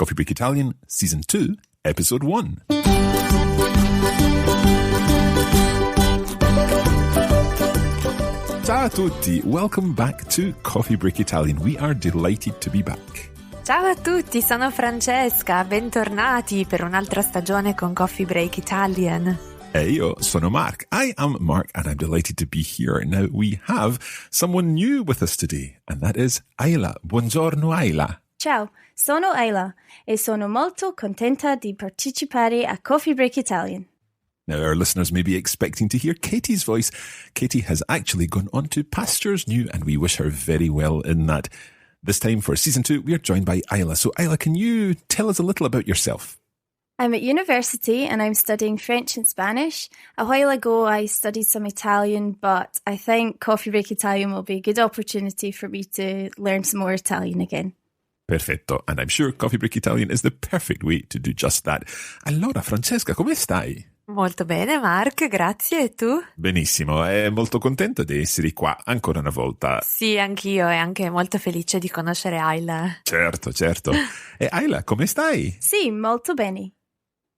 Coffee Break Italian, Season 2, Episode 1. Ciao a tutti, welcome back to Coffee Break Italian. We are delighted to be back. Ciao a tutti, sono Francesca, bentornati per un'altra stagione con Coffee Break Italian. E io sono Mark. I am Mark and I'm delighted to be here. Now we have someone new with us today and that is Isla. Buongiorno Isla. Ciao, sono Isla e sono molto contenta di partecipare a Coffee Break Italian. Now our listeners may be expecting to hear Katie's voice. Katie has actually gone on to pastures new and we wish her very well in that. This time for Season 2, we are joined by Isla. So Isla, can you tell us a little about yourself? I'm at university and I'm studying French and Spanish. A while ago I studied some Italian, but I think Coffee Break Italian will be a good opportunity for me to learn some more Italian again. Perfetto, and I'm sure Coffee Break Italian is the perfect way to do just that. Allora, Francesca, come stai? Molto bene, Mark, grazie. E tu? Benissimo, è molto contenta di essere qua ancora una volta. Sì, anch'io e anche molto felice di conoscere Isla. Certo. E Isla, come stai? Sì, molto bene.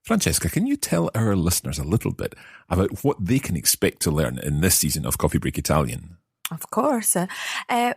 Francesca, can you tell our listeners a little bit about what they can expect to learn in this season of Coffee Break Italian? Of course.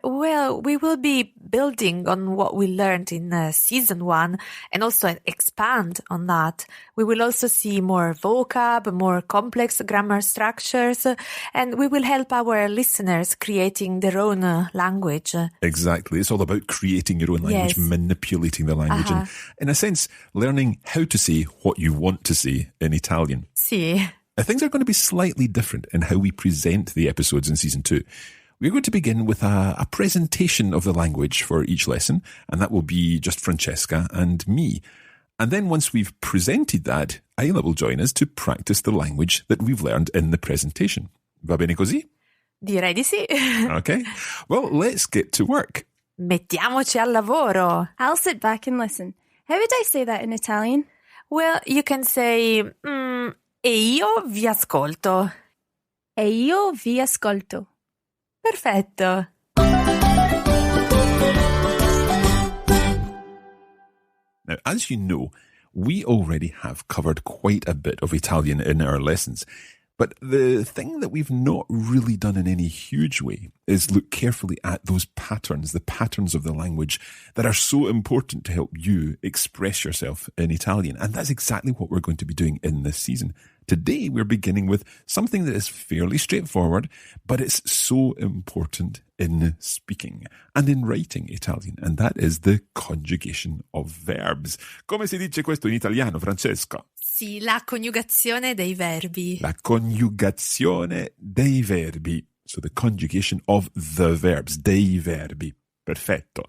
Well, we will be building on what we learned in Season 1 and also expand on that. We will also see more vocab, more complex grammar structures, and we will help our listeners creating their own language. Exactly. It's all about creating your own language, Yes. manipulating the language, and in a sense, learning how to say what you want to say in Italian. Sì. Things are going to be slightly different in how we present the episodes in Season 2. We're going to begin with a presentation of the language for each lesson, and that will be just Francesca and me. And then once we've presented that, Isla will join us to practice the language that we've learned in the presentation. Va bene così? Direi di sì. Okay. Well, let's get to work. Mettiamoci al lavoro. I'll sit back and listen. How would I say that in Italian? Well, you can say, e io vi ascolto. E io vi ascolto. Perfetto. Now, as you know, we already have covered quite a bit of Italian in our lessons. But the thing that we've not really done in any huge way is look carefully at those patterns, the patterns of the language that are so important to help you express yourself in Italian. And that's exactly what we're going to be doing in this season. Today, we're beginning with something that is fairly straightforward, but it's so important in speaking and in writing Italian, and that is the conjugation of verbs. Come si dice questo in italiano, Francesca? Sì, la coniugazione dei verbi. La coniugazione dei verbi. So the conjugation of the verbs, dei verbi. Perfetto.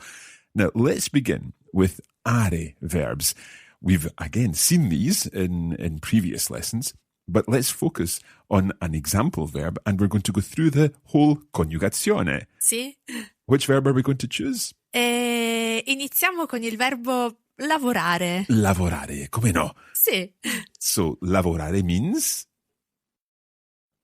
Now, let's begin with are verbs. We've, again, seen these in previous lessons, but let's focus on an example verb, and we're going to go through the whole coniugazione. Sì. Which verb are we going to choose? Iniziamo con il verbo lavorare. Lavorare, come no? Sì. So, lavorare means?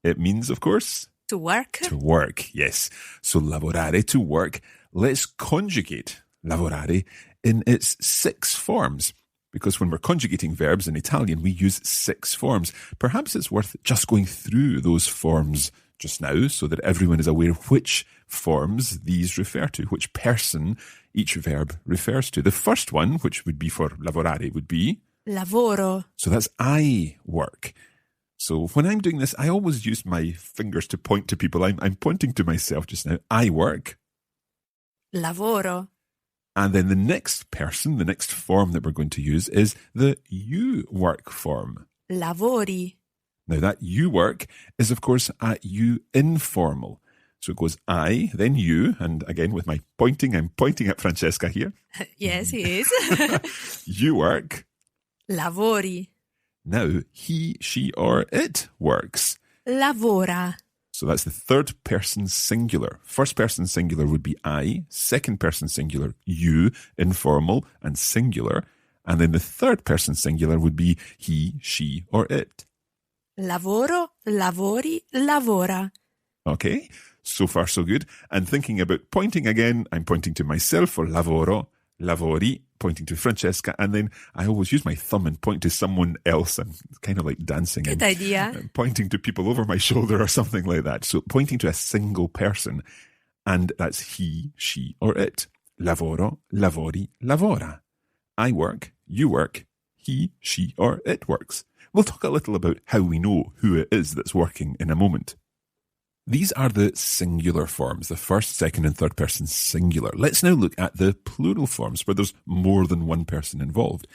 It means, of course, To work. to work, yes. So, lavorare, to work. Let's conjugate lavorare in its 6 forms. Because when we're conjugating verbs in Italian, we use 6 forms. Perhaps it's worth just going through those forms just now so that everyone is aware which forms these refer to, which person each verb refers to. The first one, which would be for lavorare, would be? Lavoro. So that's I work. So when I'm doing this, I always use my fingers to point to people. I'm pointing to myself just now. I work. Lavoro. And then the next person, the next form that we're going to use is the you work form. Lavori. Now that you work is, of course, a you informal. So it goes I, then you, and again with my pointing, I'm pointing at Francesca here. Yes, he is. You work. Lavori. Now he, she, or it works. Lavora. So that's the third person singular. First person singular would be I. Second person singular, you, informal and singular. And then the third person singular would be he, she, or it. Lavoro, lavori, lavora. Okay, so far so good. And thinking about pointing again, I'm pointing to myself for lavoro. lavori, pointing to Francesca, and then I always use my thumb and point to someone else. I'm kind of like dancing. Good idea. Pointing to people over my shoulder or something like that. So pointing to a single person, and that's he, she, or it. Lavoro, lavori, lavora. I work, you work, he, she, or it works. We'll talk a little about how we know who it is that's working in a moment. These are the singular forms, the first, second, and third person singular. Let's now look at the plural forms where there's more than one person involved.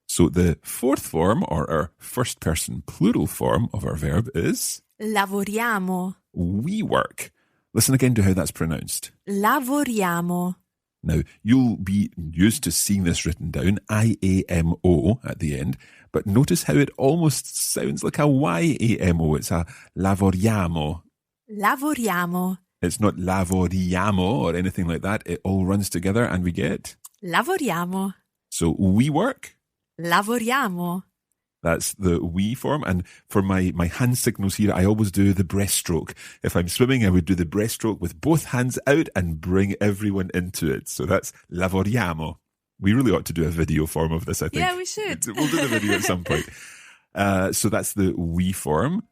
So the fourth form, or our first person plural form of our verb is Lavoriamo. we work. Listen again to how that's pronounced. Lavoriamo. Now, you'll be used to seeing this written down, I-A-M-O at the end, but notice how it almost sounds like a Y-A-M-O. It's a lavoriamo. Lavoriamo. It's not lavoriamo or anything like that. It all runs together and we get... Lavoriamo. So we work. Lavoriamo. That's the we form. And for my hand signals here, I always do the breaststroke. If I'm swimming, I would do the breaststroke with both hands out and bring everyone into it. So that's lavoriamo. We really ought to do a video form of this, I think. Yeah, we should. We'll do the video at some point. So that's the we form.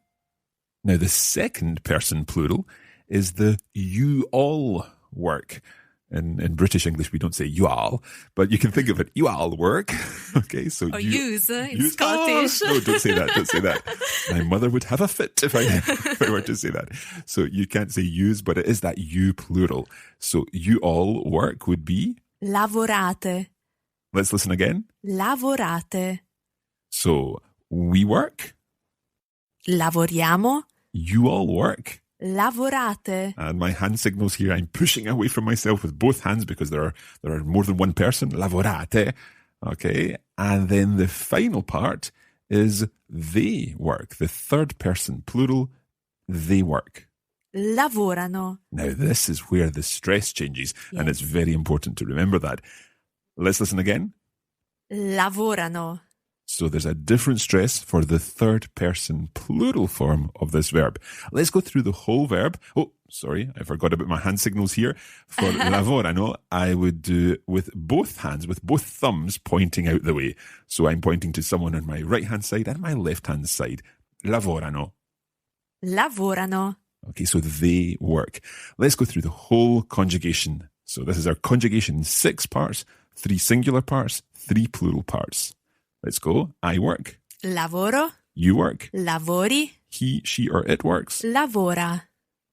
Now, the second person plural is the you all work. In British English, we don't say you all, but you can think of it, you all work. Okay, so or use in Scottish. Oh, no, don't say that, don't say that. My mother would have a fit if I were to say that. So you can't say use, but it is that you plural. So you all work would be? Lavorate. Let's listen again. Lavorate. So we work. Lavoriamo. You all work. Lavorate. And my hand signals here, I'm pushing away from myself with both hands because there are more than one person. Lavorate. Okay. And then the final part is they work. The third person plural, they work. Lavorano. Now this is where the stress changes, and it's very important to remember that. Let's listen again. Lavorano. So there's a different stress for the third person plural form of this verb. Let's go through the whole verb. Oh, sorry, I forgot about my hand signals here. For lavorano, I would do with both hands, with both thumbs pointing out the way. So I'm pointing to someone on my right hand side and my left hand side. Lavorano. Lavorano. Okay, so they work. Let's go through the whole conjugation. So this is our conjugation in 6 parts, 3 singular parts, 3 plural parts. Let's go. I work. Lavoro. You work. Lavori. He, she, or it works. Lavora.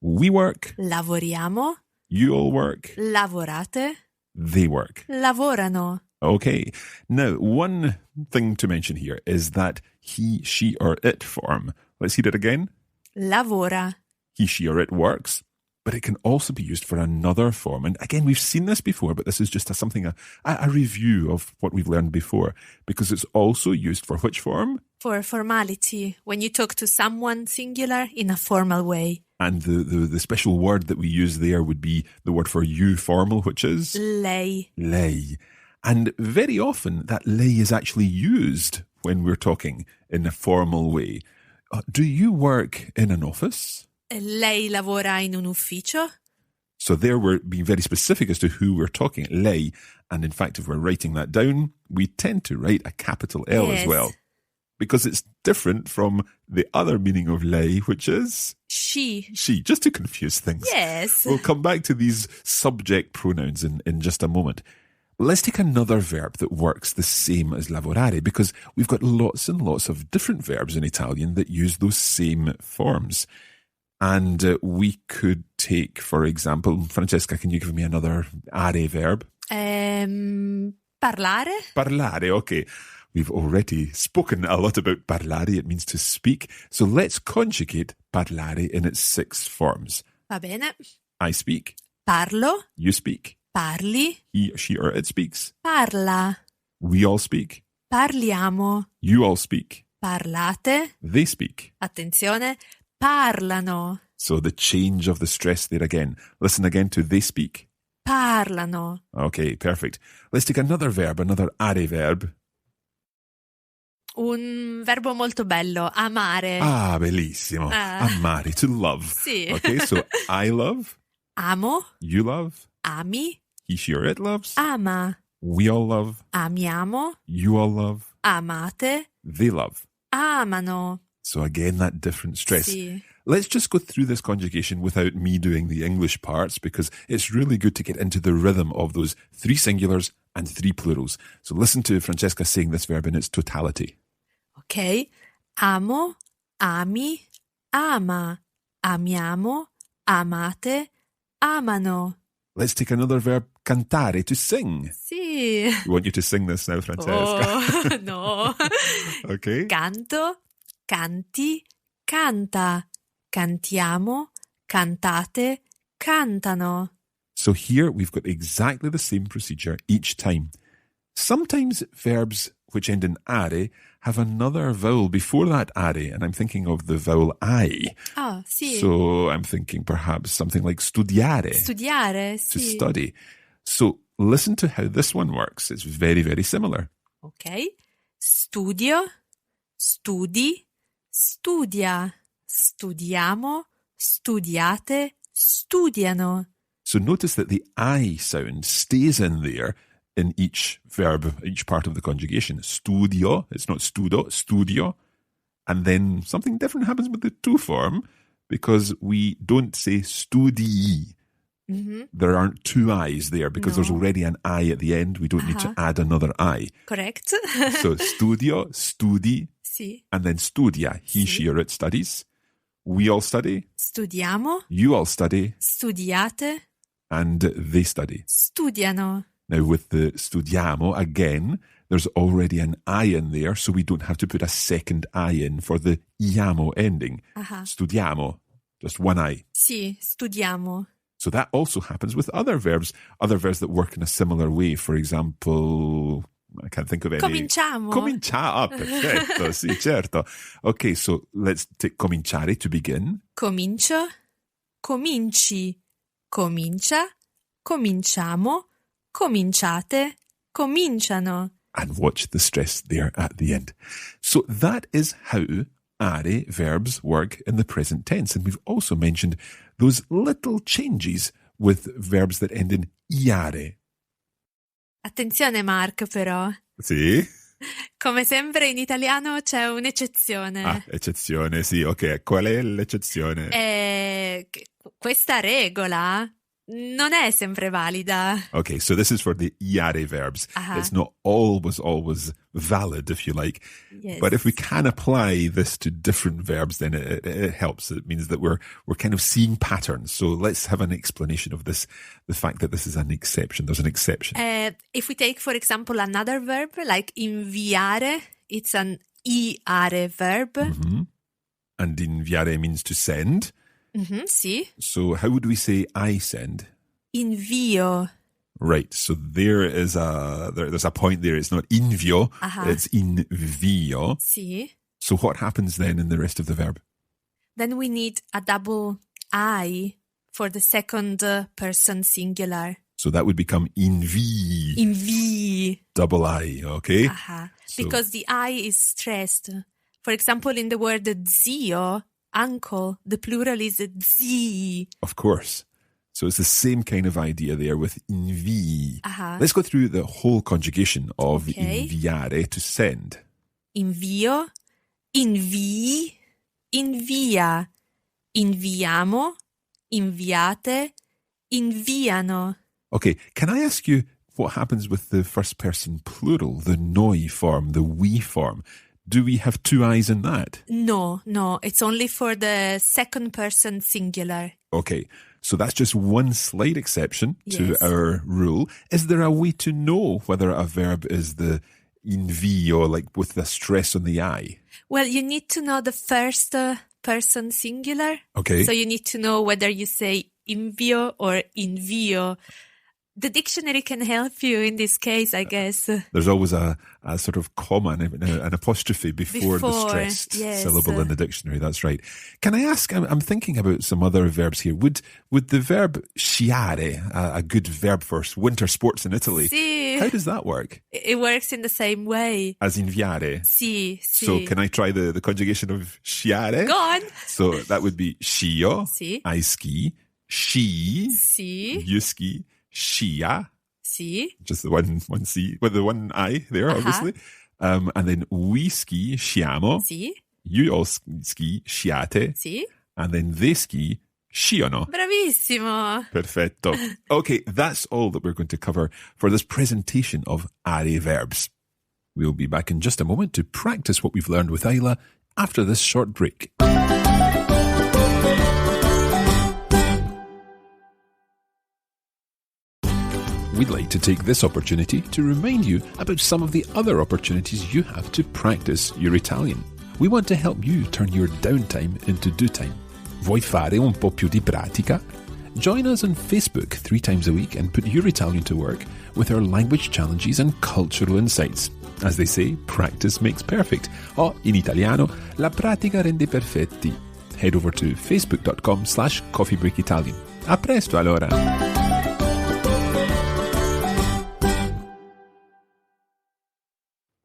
We work. Lavoriamo. You all work. Lavorate. They work. Lavorano. Okay. Now, one thing to mention here is that he, she, or it form. Let's hear it again. Lavora. He, she, or it works. But it can also be used for another form. And again, we've seen this before, but this is just a review of what we've learned before, because it's also used for which form? For formality, when you talk to someone singular in a formal way. And the special word that we use there would be the word for you formal, which is? Lei. Lei. And very often that lei is actually used when we're talking in a formal way. Do you work in an office? Lei lavora in un ufficio? So there we're being very specific as to who we're talking, lei. And in fact, if we're writing that down, we tend to write a capital L as well. Because it's different from the other meaning of lei, which is? She. She, just to confuse things. Yes. We'll come back to these subject pronouns in just a moment. Let's take another verb that works the same as lavorare, because we've got lots and lots of different verbs in Italian that use those same forms. And we could take, for example, Francesca, can you give me another are verb? Parlare. Parlare, okay. We've already spoken a lot about parlare. It means to speak. So let's conjugate parlare in its 6 forms. Va bene. I speak. Parlo. You speak. Parli. He, she, or it speaks. Parla. We all speak. Parliamo. You all speak. Parlate. They speak. Attenzione. Parlano. So the change of the stress there again. Listen again to they speak. Parlano. Okay, perfect. Let's take another verb, another are verb. Un verbo molto bello, amare. Ah, bellissimo. Amare, to love. Sì. Okay, so I love. Amo. You love. Ami. He, she, or it loves. Ama. We all love. Amiamo. You all love. Amate. They love. Amano. So again, that different stress. Sì. Let's just go through this conjugation without me doing the English parts because it's really good to get into the rhythm of those 3 singulars and 3 plurals. So listen to Francesca saying this verb in its totality. Ok. Amo, ami, ama. Amiamo, amate, amano. Let's take another verb, cantare, to sing. Sì. We want you to sing this now, Francesca. Oh, no. Okay. Canto, canti, canta. Cantiamo, cantate, cantano. So here we've got exactly the same procedure each time. Sometimes verbs which end in are have another vowel before that are, and I'm thinking of the vowel I. Oh, sì. So I'm thinking perhaps something like studiare. Studiare, To sì. study. So listen to how this one works. It's very, very similar. Ok. Studio, studi, studia. Studiamo, studiate, studiano. So notice that the I sound stays in there in each verb, each part of the conjugation. Studio, it's not studo, studio. And then something different happens with the to form because we don't say studii. Mm-hmm. There aren't 2 I's there because there's already an I at the end. We don't need to add another I. Correct. So studio, studi, Sì. and then studia. He, she, or it studies. We all study. Studiamo, You all study. studiate, And they study. studiano. Now with the studiamo, again, there's already an I in there, so we don't have to put a second I in for the iamo ending. Studiamo, just one I. Sì, studiamo. So that also happens with other verbs that work in a similar way. For example, I can't think of any. Cominciamo. Perfetto, sì, certo. Okay, so let's take cominciare to begin. Comincio, cominci, comincia, cominciamo, cominciate, cominciano. And watch the stress there at the end. So that is how are verbs work in the present tense. And we've also mentioned those little changes with verbs that end in iare. Attenzione Mark però. Sì? Come sempre in italiano c'è un'eccezione. Ah, eccezione, sì, ok. Qual è l'eccezione? Questa regola non è sempre valida. Okay, so this is for the iare verbs. It's not always valid, if you like. Yes. But if we can apply this to different verbs, then it helps. It means that we're kind of seeing patterns. So let's have an explanation of this, the fact that this is an exception. There's an exception. If we take, for example, another verb, like inviare, it's an iare verb. Mm-hmm. And inviare means to send. Mm-hmm, sì. So how would we say I send? Invio. Right. So there's a point there. It's not invio, it's invio. Sì. So what happens then in the rest of the verb? Then we need a double I for the second person singular. So that would become invi. Invi. Double I, okay? So, because the I is stressed. For example, in the word zio, uncle, the plural is zii. Of course. So it's the same kind of idea there with invi. Let's go through the whole conjugation of inviare, to send. Invio, invii, invia, inviamo, inviate, inviano. Okay, can I ask you what happens with the first person plural, the noi form, the we form? Do we have 2 I's in that? No, it's only for the second person singular. Okay, so that's just one slight exception to our rule. Is there a way to know whether a verb is the invio, like with the stress on the I? Well, you need to know the first person singular. Okay. So you need to know whether you say invio or invio. The dictionary can help you in this case, I guess. There's always a sort of comma, an apostrophe before the stressed syllable in the dictionary. That's right. Can I ask, I'm thinking about some other verbs here. Would the verb sciare, a good verb for winter sports in Italy, how does that work? It works in the same way. As inviare? Sì. So can I try the conjugation of sciare? Go on. So that would be scio, Sì. I ski, sci, Sì. you ski, scia, Sì. Just the one C, with the one I there, obviously. And then we ski, sciamo. Sì. You all ski, sciate. Sì. And then they ski, sciano. Bravissimo. Perfetto. Okay, that's all that we're going to cover for this presentation of Iare verbs. We'll be back in just a moment to practice what we've learned with Isla after this short break. We'd like to take this opportunity to remind you about some of the other opportunities you have to practice your Italian. We want to help you turn your downtime into do time. Vuoi fare un po' più di pratica? Join us on Facebook 3 times a week and put your Italian to work with our language challenges and cultural insights. As they say, practice makes perfect. O, in italiano, la pratica rende perfetti. Head over to facebook.com/coffeebreakitalian. A presto allora!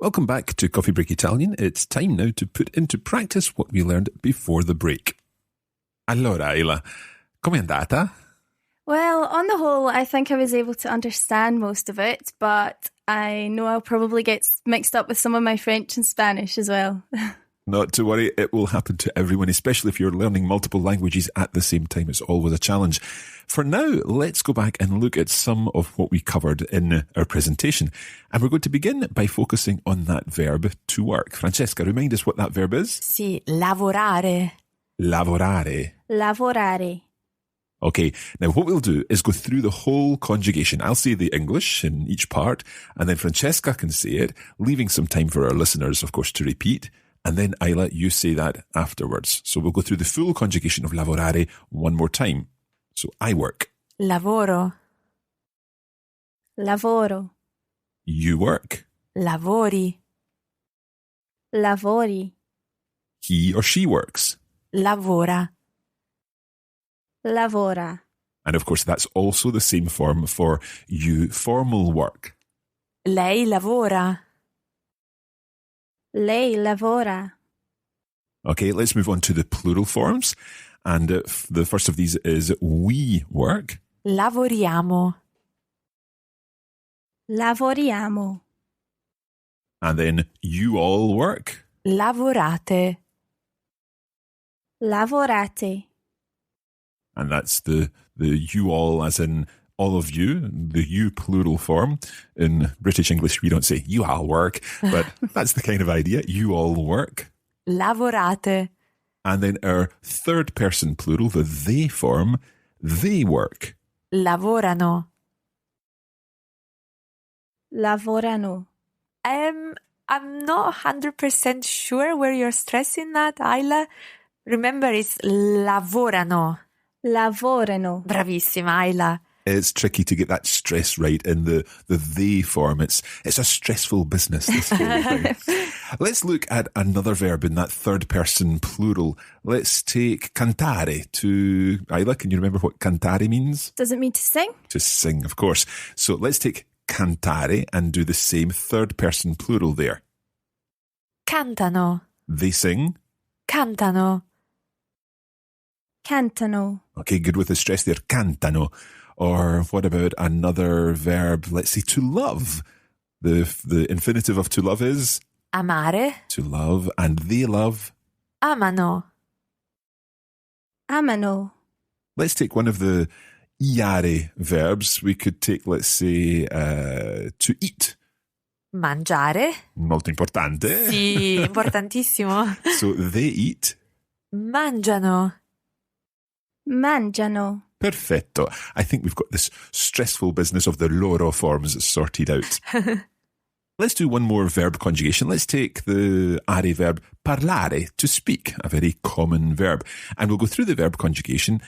Welcome back to Coffee Break Italian. It's time now to put into practice what we learned before the break. Allora, Isla, com'è andata? Well, on the whole, I think I was able to understand most of it, but I know I'll probably get mixed up with some of my French and Spanish as well. Not to worry, it will happen to everyone, especially if you're learning multiple languages at the same time. It's always a challenge. For now, let's go back and look at some of what we covered in our presentation. And we're going to begin by focusing on that verb to work. Francesca, remind us what that verb is? Sì, lavorare. Lavorare. Lavorare. Okay, now what we'll do is go through the whole conjugation. I'll say the English in each part, and then Francesca can say it, leaving some time for our listeners, of course, to repeat. And then, Isla, you say that afterwards. So we'll go through the full conjugation of lavorare one more time. So I work. Lavoro. Lavoro. You work. Lavori. Lavori. He or she works. Lavora. Lavora. And of course, that's also the same form for you formal work. Lei lavora. Lei lavora. Okay, let's move on to the plural forms. And the first of these is we work. Lavoriamo. Lavoriamo. And then you all work. Lavorate. Lavorate. And that's the you all as in all of you, the you plural form. In British English, we don't say you all work, but that's the kind of idea. You all work. Lavorate. And then our third person plural, the they form, they work. Lavorano. Lavorano. I'm not 100% sure where you're stressing that, Isla. Remember, it's lavorano. Lavorano. Bravissima, Isla. It's tricky to get that stress right in the they form. It's a stressful business, this whole thing. Let's look at another verb in that third person plural. Let's take cantare to... Isla, can you remember what cantare means? Does it mean to sing? To sing, of course. So let's take cantare and do the same third person plural there. Cantano. They sing. Cantano. Cantano. Okay, good with the stress there. Cantano. Or what about another verb? Let's say to love. The infinitive of to love is? Amare. To love. And they love? Amano. Amano. Let's take one of the Iare verbs. We could take, let's say, to eat. Mangiare. Molto importante. Sì, importantissimo. So they eat. Mangiano. Mangiano. Perfetto. I think we've got this stressful business of the loro forms sorted out. Let's do one more verb conjugation. Let's take the Iare verb parlare, to speak, a very common verb. And we'll go through the verb conjugation,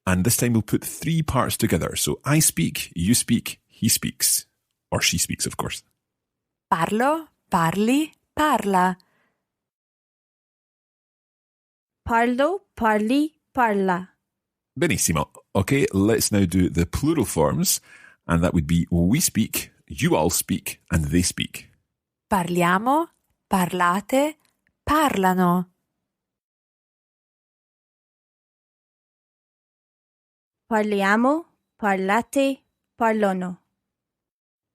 and this time we'll put 3 parts together. So I speak, you speak, he speaks. Or she speaks, of course. Parlo, parli, parla. Parlo, parli, parla. Benissimo. Okay, let's now do the plural forms, and that would be we speak, you all speak, and they speak. Parliamo, parlate, parlano. Parliamo, parlate, parlano.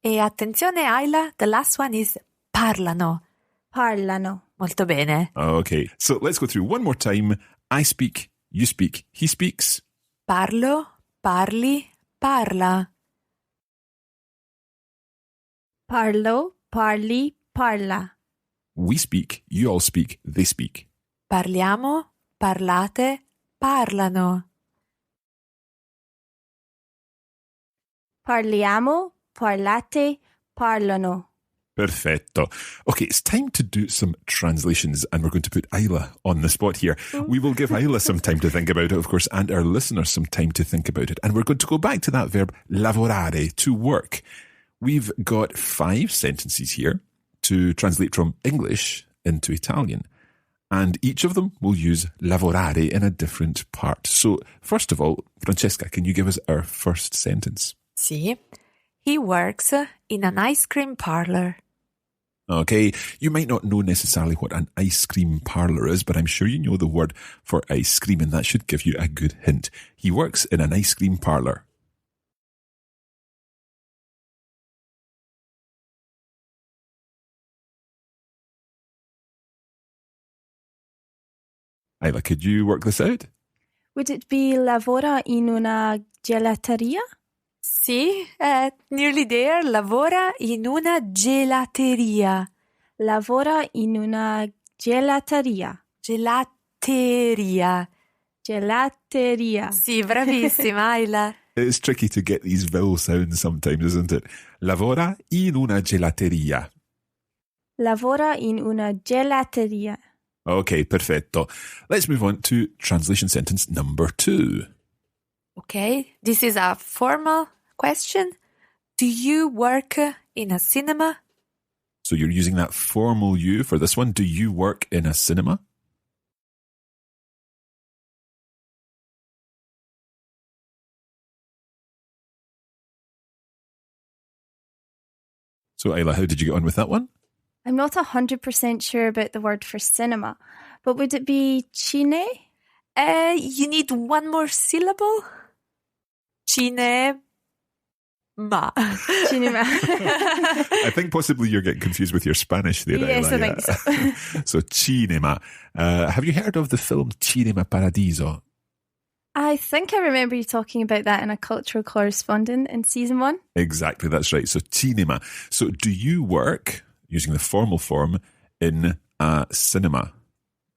E attenzione, Isla, the last one is parlano. Parlano. Molto bene. Okay, so let's go through one more time. I speak, you speak, he speaks. Parlo, parli, parla. Parlo, parli, parla. We speak, you all speak, they speak. Parliamo, parlate, parlano. Parliamo, parlate, parlano. Perfetto. Okay, it's time to do some translations, and we're going to put Isla on the spot here. We will give Isla some time to think about it, of course, and our listeners some time to think about it. And we're going to go back to that verb lavorare, to work. We've got 5 sentences here to translate from English into Italian. And each of them will use lavorare in a different part. So, first of all, Francesca, can you give us our first sentence? Sì. He works in an ice cream parlor. Okay, you might not know necessarily what an ice cream parlour is, but I'm sure you know the word for ice cream, and that should give you a good hint. He works in an ice cream parlour. Isla, could you work this out? Would it be lavora in una gelateria? Sì, nearly there. Lavora in una gelateria. Lavora in una gelateria. Gelateria. Gelateria. Sì, bravissima, Isla. It's tricky to get these vowel sounds sometimes, isn't it? Lavora in una gelateria. Lavora in una gelateria. Okay, perfetto. Let's move on to translation sentence number 2. Okay, this is a formal question. Do you work in a cinema? So you're using that formal you for this one. Do you work in a cinema? So Isla, how did you get on with that one? I'm not 100% sure about the word for cinema, but would it be cine? You need one more syllable. Cinema. Cinema. I think possibly you're getting confused with your Spanish there, Yes, Isla. I think so. So cinema. Have you heard of the film Cinema Paradiso? I think I remember you talking about that in a cultural correspondent in season 1. Exactly, that's right. So cinema. So do you work, using the formal form, in a cinema?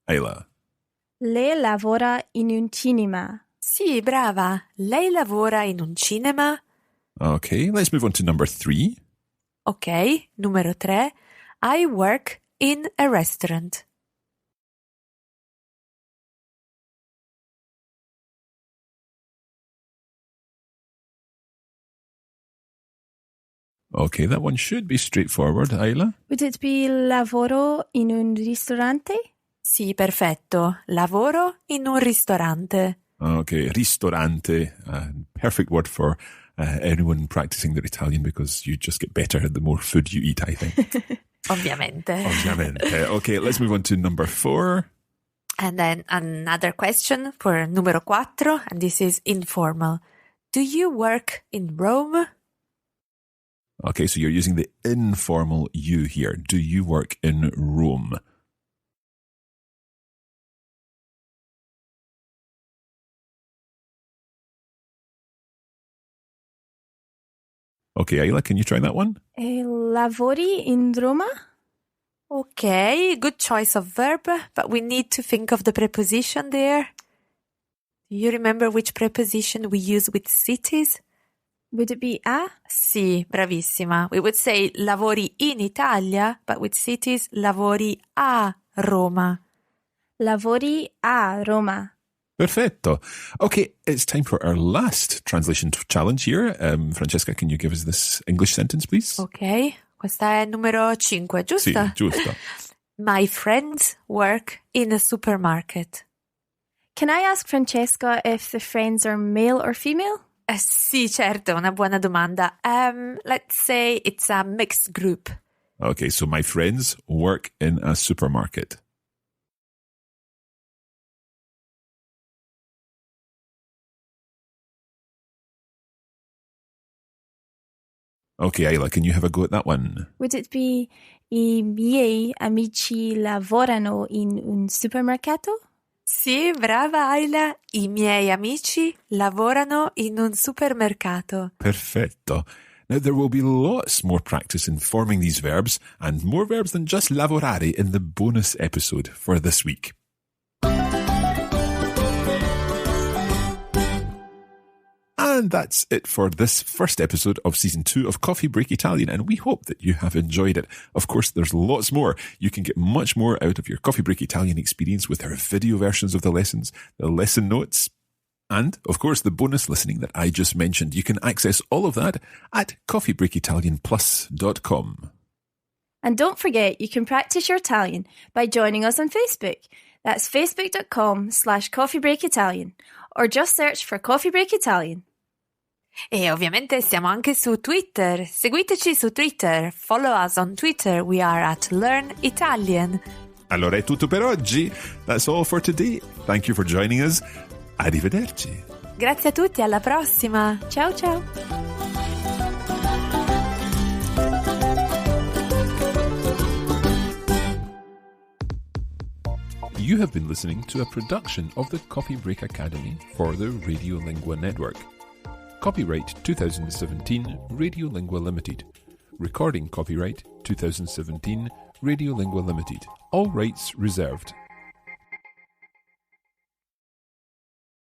Isla. Lei lavora in un cinema. Sì, brava. Lei lavora in un cinema? Okay, let's move on to number 3. Ok, numero 3. I work in a restaurant. Okay, that one should be straightforward, Isla. Would it be lavoro in un ristorante? Sì, perfetto. Lavoro in un ristorante. Okay, ristorante, perfect word for anyone practicing their Italian, because you just get better the more food you eat, I think. Ovviamente. Ovviamente. Okay, let's move on to number 4. And then another question for numero 4, and this is informal. Do you work in Rome? Okay, so you're using the informal you here. Do you work in Rome? Okay, Isla, can you try that one? Lavori in Roma? Okay, good choice of verb, but we need to think of the preposition there. Do you remember which preposition we use with cities? Would it be a? Sì, bravissima. We would say lavori in Italia, but with cities, lavori a Roma. Lavori a Roma. Perfetto. Okay, it's time for our last translation challenge here. Francesca, can you give us this English sentence, please? Ok, questa è numero 5, giusto? Sì, giusto. My friends work in a supermarket. Can I ask Francesca if the friends are male or female? Sì, certo, una buona domanda. Let's say it's a mixed group. Okay, so my friends work in a supermarket. Okay, Isla, can you have a go at that one? Would it be I miei amici lavorano in un supermercato? Sì, brava Isla. I miei amici lavorano in un supermercato. Perfetto. Now, there will be lots more practice in forming these verbs and more verbs than just lavorare in the bonus episode for this week. And that's it for this first episode of Season 2 of Coffee Break Italian, and we hope that you have enjoyed it. Of course, there's lots more. You can get much more out of your Coffee Break Italian experience with our video versions of the lessons, the lesson notes, and, of course, the bonus listening that I just mentioned. You can access all of that at coffeebreakitalianplus.com. And don't forget, you can practice your Italian by joining us on Facebook. That's facebook.com/coffeebreakitalian, or just search for Coffee Break Italian. E ovviamente siamo anche su Twitter. Seguiteci su Twitter. Follow us on Twitter. We are at Learn Italian. Allora è tutto per oggi. That's all for today. Thank you for joining us. Arrivederci. Grazie a tutti, alla prossima. Ciao ciao. You have been listening to a production of the Coffee Break Academy for the Radiolingua Network. Copyright 2017 Radiolingua Limited. Recording copyright 2017 Radiolingua Limited. All rights reserved.